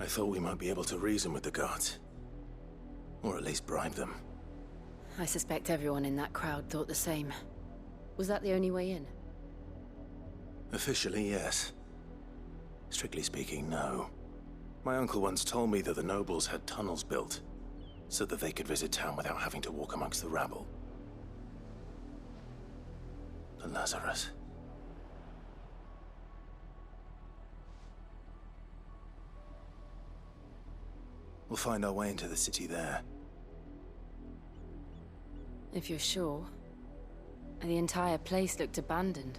I thought we might be able to reason with the guards. Or at least bribe them. I suspect everyone in that crowd thought the same. Was that the only way in? Officially, yes. Strictly speaking, no. My uncle once told me that the nobles had tunnels built, so that they could visit town without having to walk amongst the rabble. The Lazarus. We'll find our way into the city there. If you're sure. The entire place looked abandoned.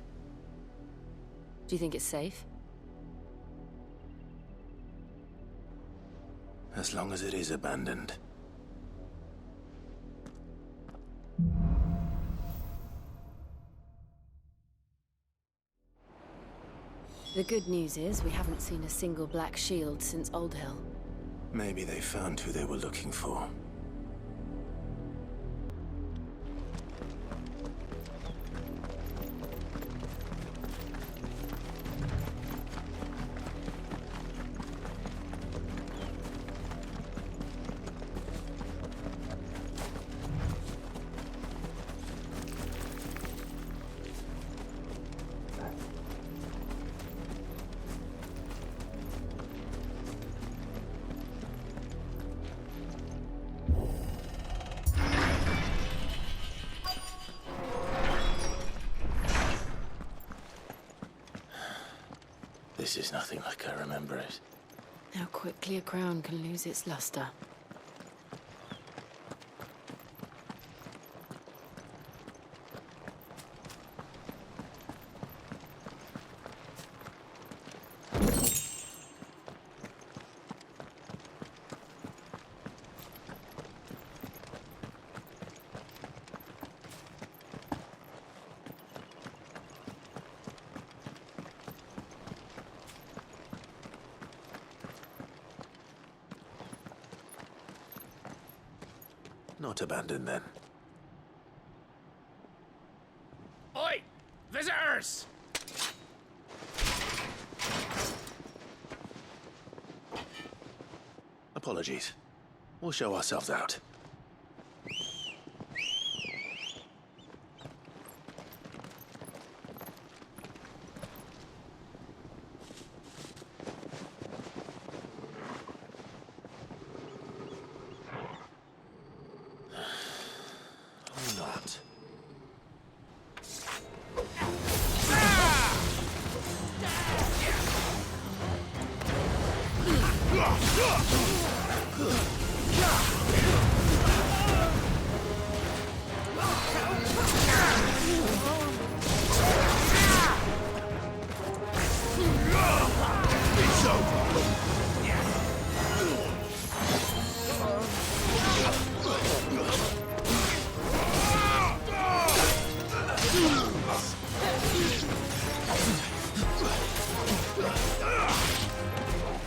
Do you think it's safe? As long as it is abandoned. The good news is we haven't seen a single black shield since Old Hill. Maybe they found who they were looking for. This is nothing like I remember it. How quickly a crown can lose its luster. Not abandoned, then. Oi! Visitors! Apologies. We'll show ourselves out.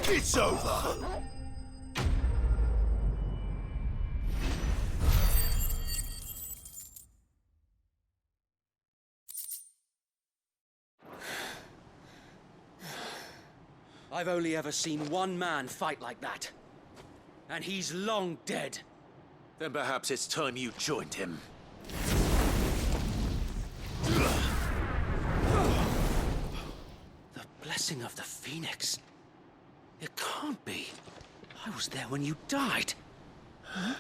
It's over! I've only ever seen one man fight like that. And he's long dead. Then perhaps it's time you joined him. The blessing of the Phoenix. It can't be. I was there when you died. Huh?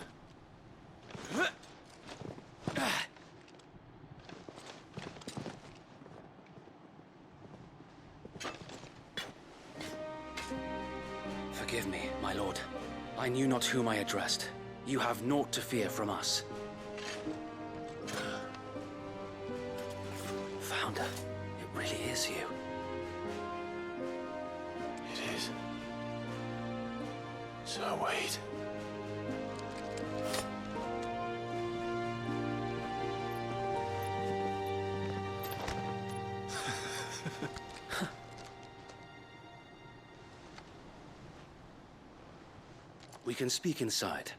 Forgive me, my lord. I knew not whom I addressed. You have naught to fear from us. Founder, it really is you. It is. So wait. We can speak inside.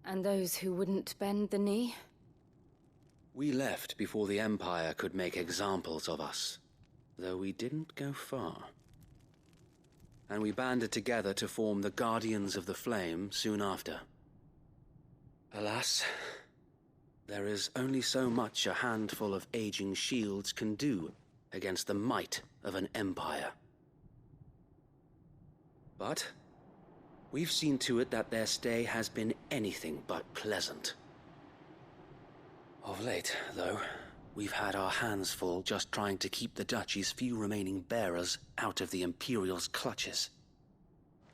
And those who wouldn't bend the knee? We left before the Empire could make examples of us, though we didn't go far. And we banded together to form the Guardians of the Flame soon after. Alas, there is only so much a handful of aging shields can do against the might of an empire. But we've seen to it that their stay has been anything but pleasant. Of late, though, we've had our hands full just trying to keep the Duchy's few remaining bearers out of the Imperial's clutches.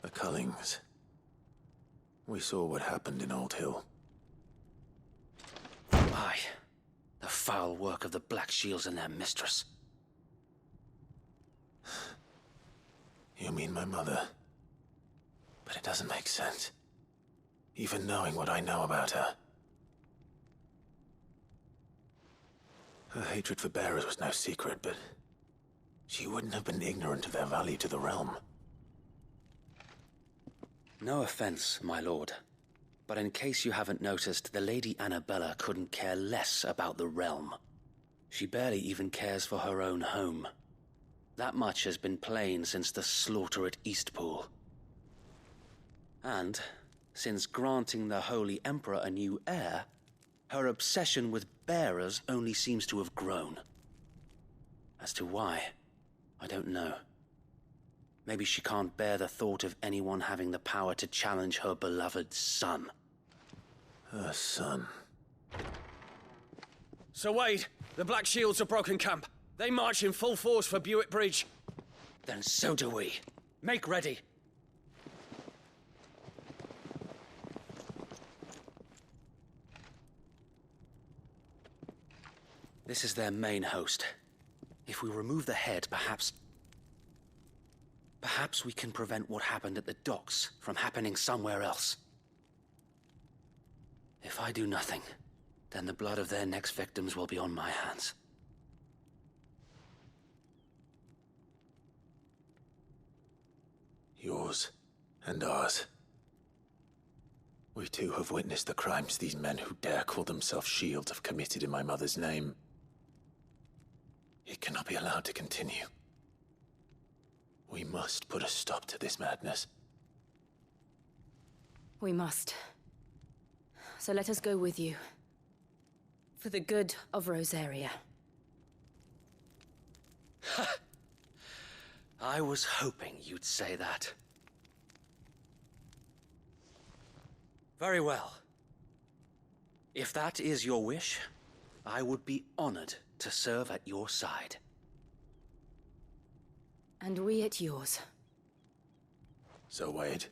The Cullings. We saw what happened in Old Hill. Aye, the foul work of the Black Shields and their mistress. You mean my mother? But it doesn't make sense. Even knowing what I know about her. Her hatred for bearers was no secret, but she wouldn't have been ignorant of their value to the realm. No offense, my lord, but in case you haven't noticed, the Lady Annabella couldn't care less about the realm. She barely even cares for her own home. That much has been plain since the slaughter at Eastpool. And, since granting the Holy Emperor a new heir, her obsession with bearers only seems to have grown. As to why, I don't know. Maybe she can't bear the thought of anyone having the power to challenge her beloved son. Her son. Sir Wade, the Black Shields have broken camp. They march in full force for Buick Bridge. Then so do we. Make ready. This is their main host. If we remove the head, perhaps we can prevent what happened at the docks from happening somewhere else. If I do nothing, then the blood of their next victims will be on my hands. Yours and ours. We too have witnessed the crimes these men who dare call themselves shields have committed in my mother's name. It cannot be allowed to continue. We must put a stop to this madness. We must. So let us go with you. For the good of Rosaria. I was hoping you'd say that. Very well. If that is your wish, I would be honored to serve at your side. And we at yours. So, Wade,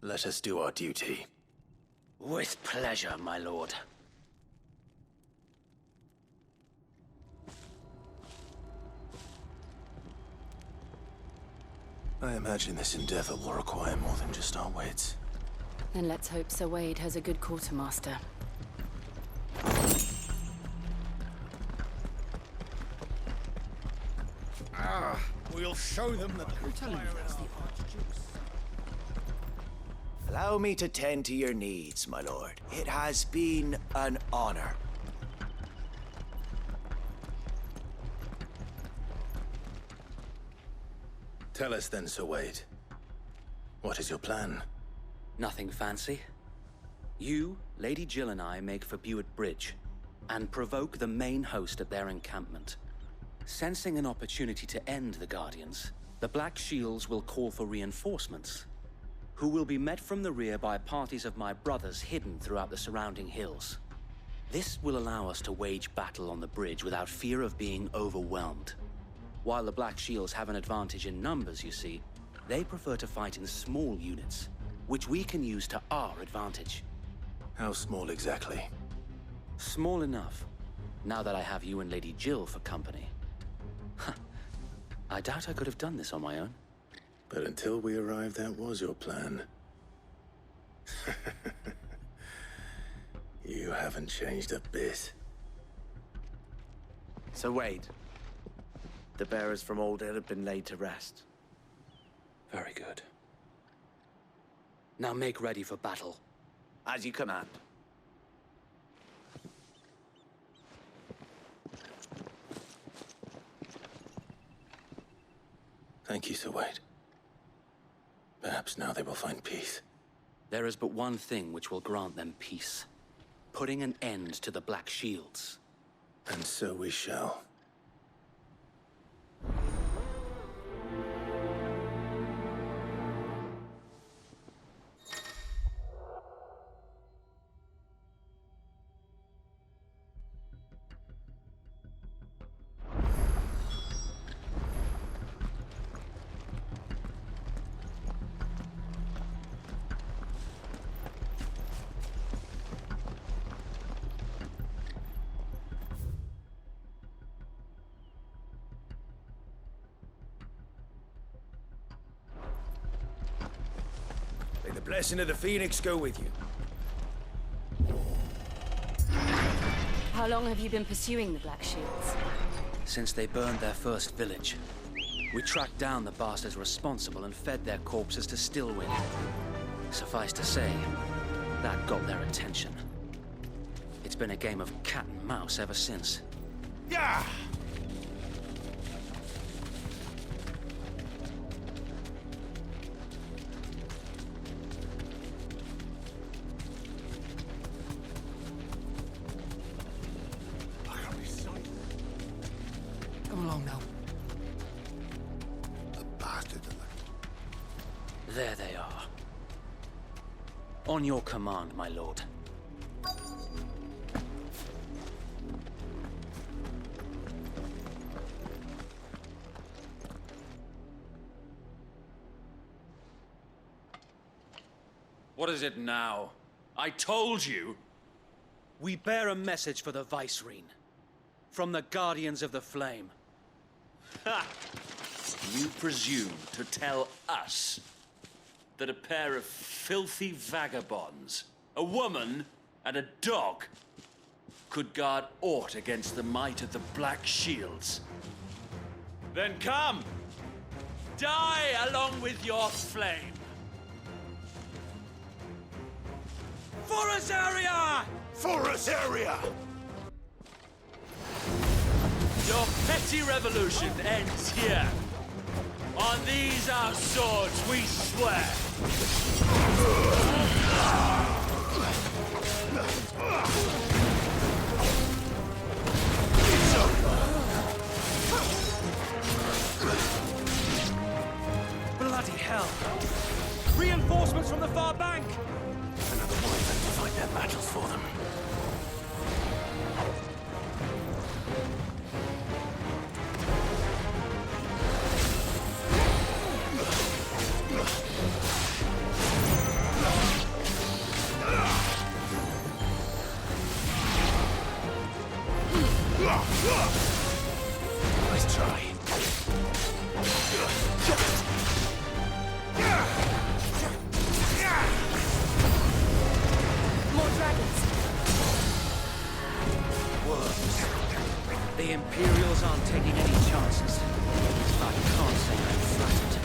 let us do our duty. With pleasure, my lord. I imagine this endeavor will require more than just our wits. Then let's hope Sir Wade has a good quartermaster. We'll show them that the fire is the Archduke's. Allow me to tend to your needs, my lord. It has been an honor. Tell us then, Sir Wade. What is your plan? Nothing fancy. You, Lady Jill and I make for Buick Bridge, and provoke the main host at their encampment. Sensing an opportunity to end the Guardians, the Black Shields will call for reinforcements, who will be met from the rear by parties of my brothers hidden throughout the surrounding hills. This will allow us to wage battle on the bridge without fear of being overwhelmed. While the Black Shields have an advantage in numbers, you see, they prefer to fight in small units, which we can use to our advantage. How small exactly? Small enough, now that I have you and Lady Jill for company. I doubt I could have done this on my own. But until we arrived, that was your plan. You haven't changed a bit. So Wade, the bearers from Old Hill have been laid to rest. Very good. Now make ready for battle. As you command. Thank you, Sir Wade. Perhaps now they will find peace. There is but one thing which will grant them peace. Putting an end to the Black Shields. And so we shall. May the blessing of the Phoenix go with you. How long have you been pursuing the Black Shields? Since they burned their first village. We tracked down the bastards responsible and fed their corpses to Stillwind. Suffice to say, that got their attention. It's been a game of cat and mouse ever since. Yeah! Come along now. The bastard. There they are. On your command, my lord. What is it now? I told you! We bear a message for the Vicereine. From the Guardians of the Flame. Ha! You presume to tell us that a pair of filthy vagabonds, a woman and a dog, could guard aught against the might of the Black Shields? Then come! Die along with your flame! For us, area! For us, area! Your petty revolution ends here. On these our swords we swear. It's over. Bloody hell! Reinforcements from the far bank! Another wyvern to fight their battles for them. Nice try. More dragons! The Imperials aren't taking any chances. I can't say I'm flattered.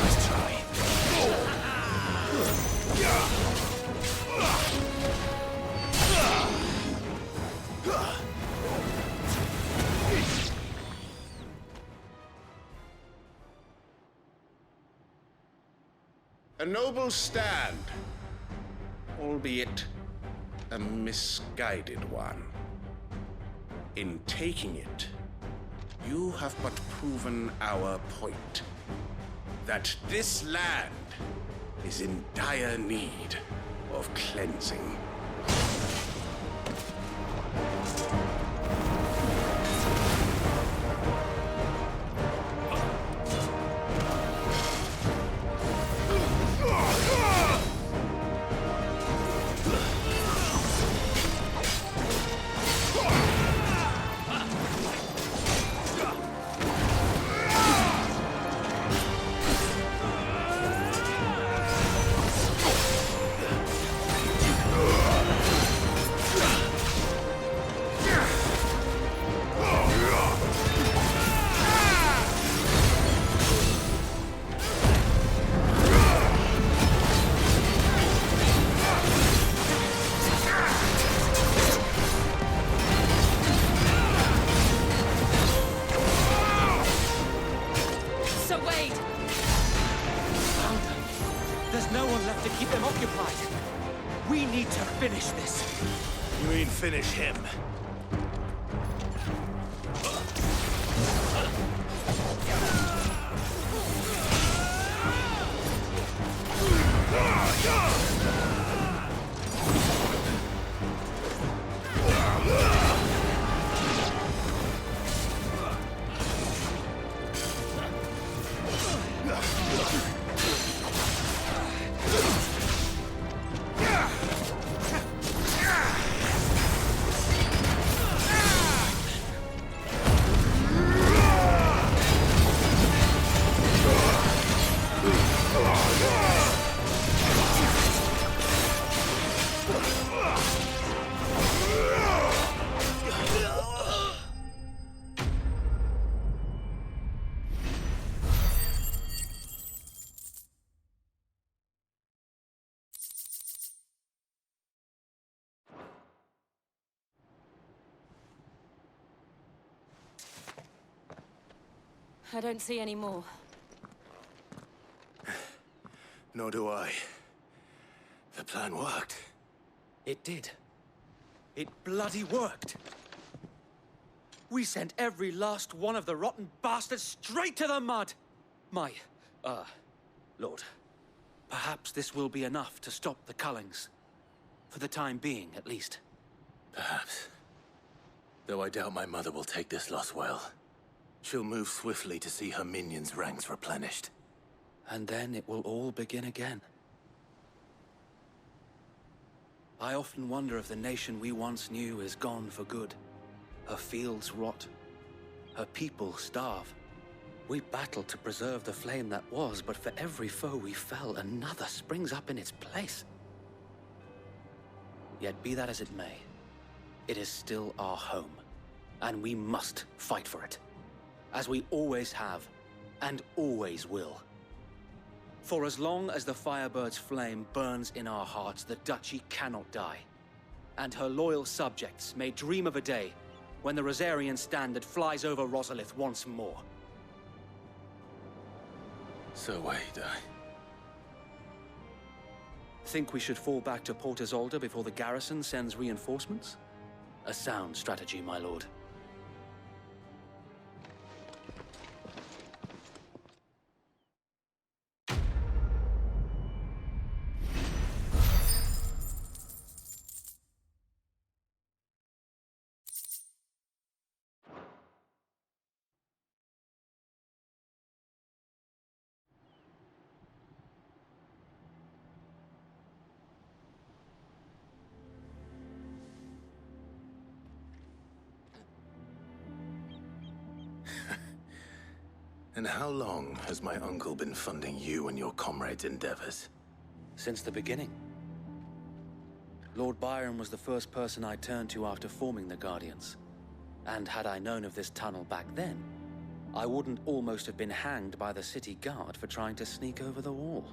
Nice try. A noble stand, albeit a misguided one. In taking it, you have but proven our point. That this land is in dire need of cleansing. occupied. We need to finish this. You mean finish him? I don't see any more. Nor do I. The plan worked. It did. It bloody worked. We sent every last one of the rotten bastards straight to the mud. Lord, perhaps this will be enough to stop the Cullings. For the time being, at least. Perhaps. Though I doubt my mother will take this loss well. She'll move swiftly to see her minions' ranks replenished. And then it will all begin again. I often wonder if the nation we once knew is gone for good. Her fields rot. Her people starve. We battled to preserve the flame that was, but for every foe we fell, another springs up in its place. Yet be that as it may, it is still our home, and we must fight for it. As we always have, and always will. For as long as the Firebird's flame burns in our hearts, the Duchy cannot die. And her loyal subjects may dream of a day when the Rosarian standard flies over Rosalith once more. So wait, Think we should fall back to Port Isolde before the garrison sends reinforcements? A sound strategy, my lord. And how long has my uncle been funding you and your comrades' endeavors? Since the beginning. Lord Byron was the first person I turned to after forming the Guardians. And had I known of this tunnel back then, I wouldn't almost have been hanged by the city guard for trying to sneak over the wall.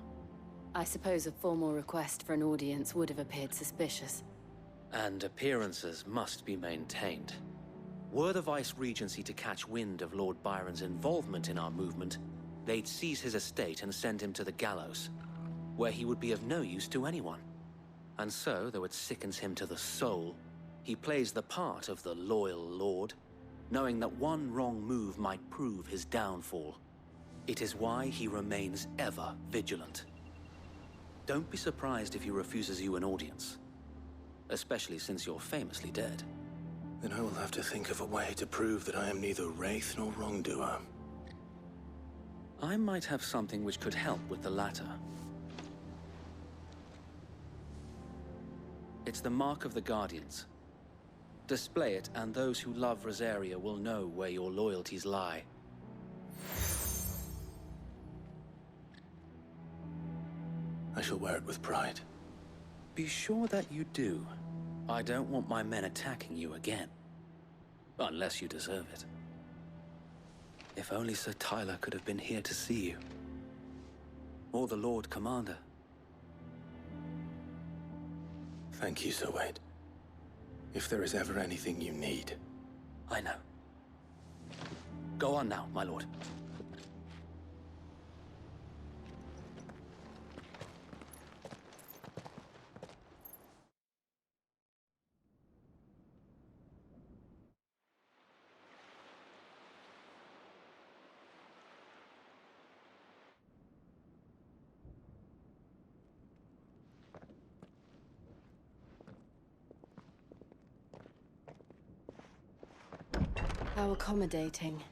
I suppose a formal request for an audience would have appeared suspicious. And appearances must be maintained. Were the Vice-Regency to catch wind of Lord Byron's involvement in our movement, they'd seize his estate and send him to the gallows, where he would be of no use to anyone. And so, though it sickens him to the soul, he plays the part of the loyal lord, knowing that one wrong move might prove his downfall. It is why he remains ever vigilant. Don't be surprised if he refuses you an audience, especially since you're famously dead. Then I will have to think of a way to prove that I am neither wraith nor wrongdoer. I might have something which could help with the latter. It's the mark of the Guardians. Display it, and those who love Rosaria will know where your loyalties lie. I shall wear it with pride. Be sure that you do. I don't want my men attacking you again. Unless you deserve it. If only Sir Tyler could have been here to see you. Or the Lord Commander. Thank you, Sir Wade. If there is ever anything you need. I know. Go on now, my lord. How accommodating.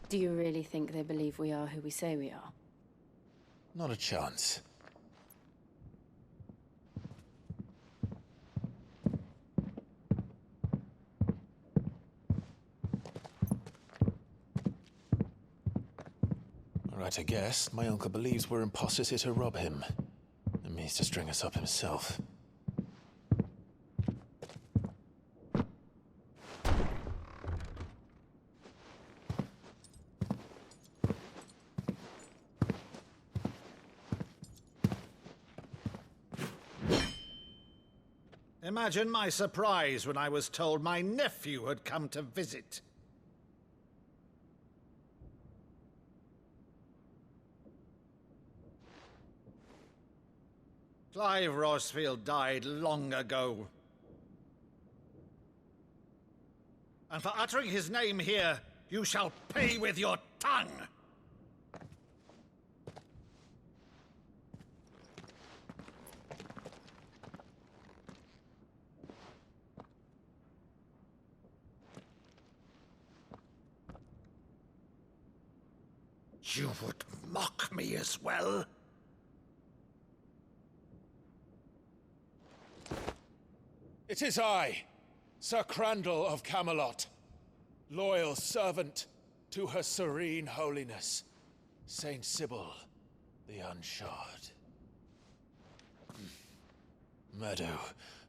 Do you really think they believe we are who we say we are? Not a chance. Right, I guess. My uncle believes we're imposters here to rob him. And means to string us up himself. Imagine my surprise when I was told my nephew had come to visit. Clive Rosfield died long ago. And for uttering his name here, you shall pay with your tongue! You would mock me as well? It is I, Sir Crandall of Camelot, loyal servant to Her Serene Holiness, Saint Sybil the Unshod. Meadow,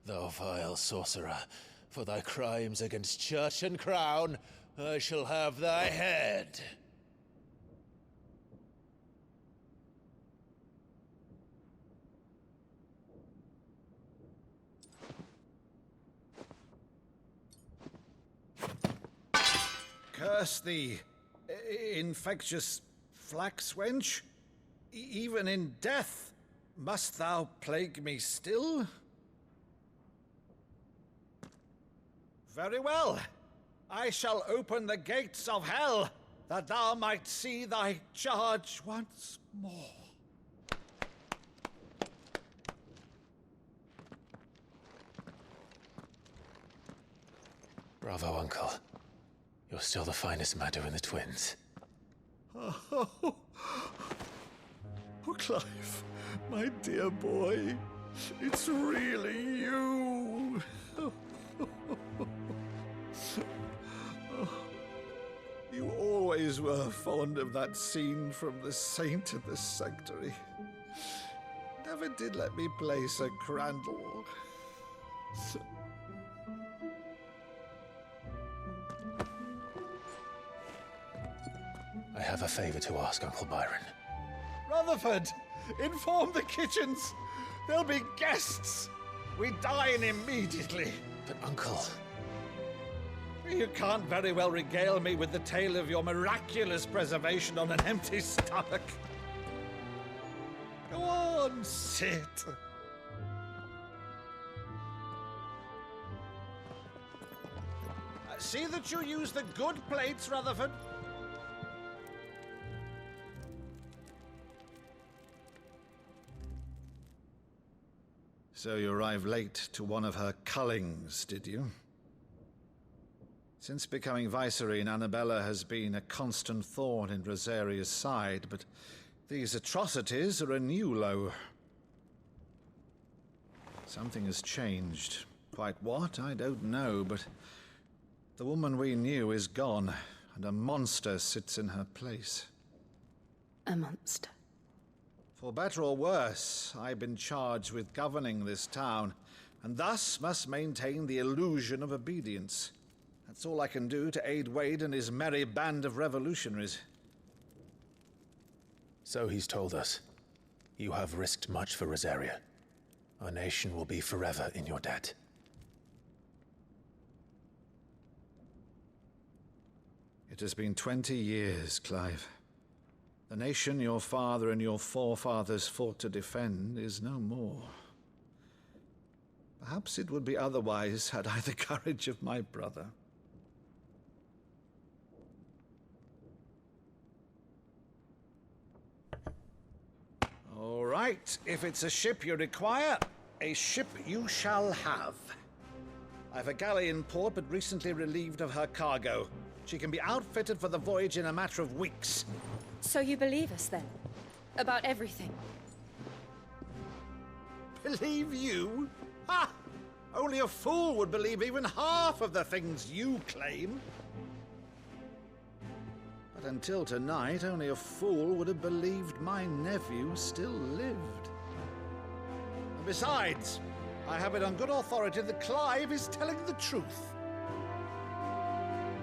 thou vile sorcerer, for thy crimes against church and crown, I shall have thy head. Curse thee, infectious flax wench. Even in death, must thou plague me still? Very well. I shall open the gates of hell, that thou might see thy charge once more. Bravo, Uncle. You're still the finest Meadow in the twins. Oh, Clive, my dear boy, it's really you. You always were fond of that scene from The Saint of the Sanctuary. Never did let me play Sir Crandall. I have a favor to ask, Uncle Byron. Rutherford, inform the kitchens. There'll be guests. We dine immediately. But, Uncle... You can't very well regale me with the tale of your miraculous preservation on an empty stomach. Go on, sit. See that you use the good plates, Rutherford. So you arrived late to one of her cullings, did you? Since becoming Vicereine, Annabella has been a constant thorn in Rosaria's side, but these atrocities are a new low. Something has changed. Quite what, I don't know, but the woman we knew is gone, and a monster sits in her place. A monster. For better or worse, I've been charged with governing this town, and thus must maintain the illusion of obedience. That's all I can do to aid Wade and his merry band of revolutionaries. So he's told us. You have risked much for Rosaria. Our nation will be forever in your debt. It has been 20 years, Clive. The nation your father and your forefathers fought to defend is no more. Perhaps it would be otherwise had I the courage of my brother. All right, if it's a ship you require, a ship you shall have. I've a galley in port, but recently relieved of her cargo. She can be outfitted for the voyage in a matter of weeks. So you believe us, then? About everything? Believe you? Ha! Only a fool would believe even half of the things you claim. But until tonight, only a fool would have believed my nephew still lived. And besides, I have it on good authority that Clive is telling the truth.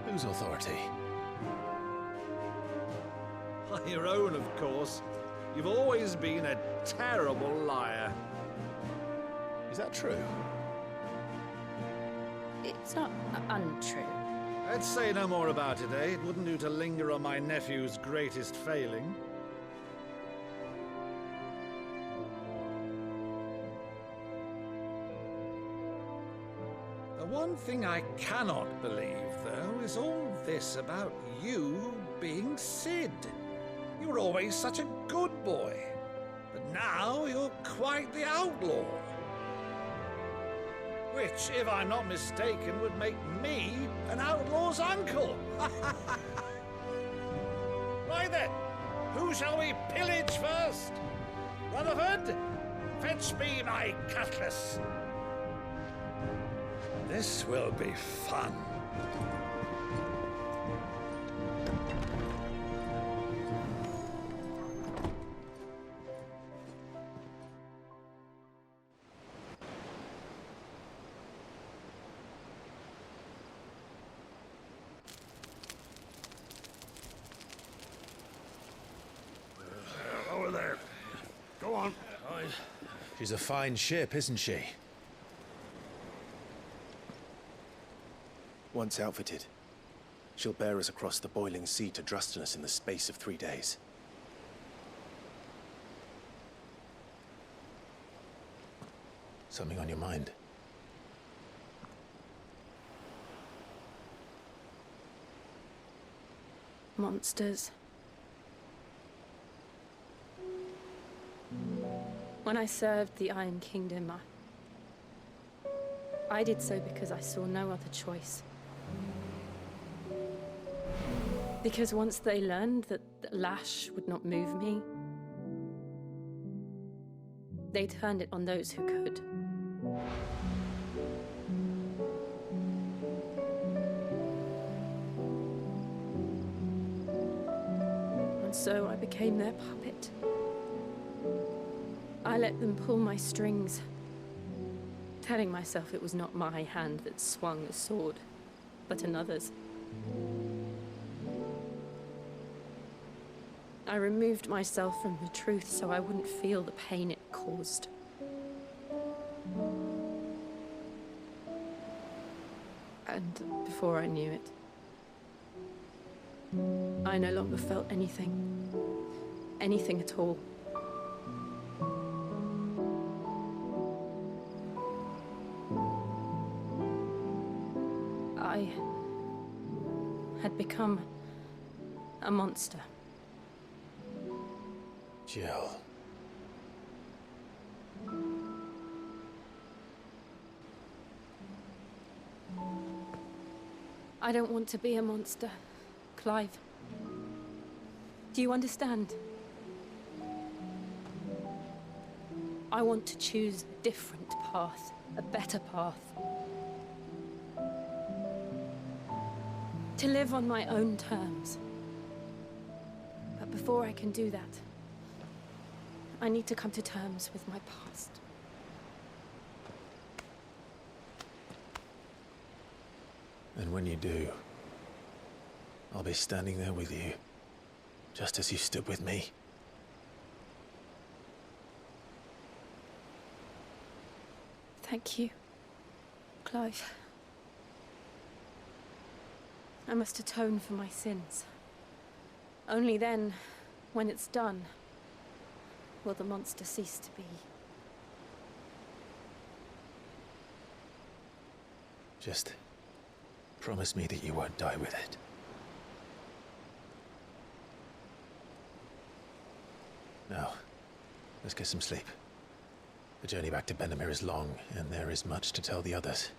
Whose authority? On your own, of course. You've always been a terrible liar. Is that true? It's not untrue. Let's say no more about it, eh? It wouldn't do to linger on my nephew's greatest failing. The one thing I cannot believe, though, is all this about you being Sid. You were always such a good boy, but now you're quite the outlaw. Which, if I'm not mistaken, would make me an outlaw's uncle. Right then, who shall we pillage first? Rutherford, fetch me my cutlass. This will be fun. Over there. Go on. She's a fine ship, isn't she? Once outfitted, she'll bear us across the boiling sea to Drustinus in the space of 3 days. Something on your mind? Monsters. When I served the Iron Kingdom, I did so because I saw no other choice. Because once they learned that the lash would not move me, they turned it on those who could. And so I became their puppet. I let them pull my strings, telling myself it was not my hand that swung a sword, but another's. I removed myself from the truth so I wouldn't feel the pain it caused. And before I knew it, I no longer felt anything. Anything at all. I had become a monster. Jill. I don't want to be a monster, Clive. Do you understand? I want to choose a different path, a better path. To live on my own terms. But before I can do that, I need to come to terms with my past. And when you do, I'll be standing there with you, just as you stood with me. Thank you, Clive. I must atone for my sins. Only then, when it's done, will the monster cease to be. Just promise me that you won't die with it. Now, let's get some sleep. The journey back to Benamir is long, and there is much to tell the others.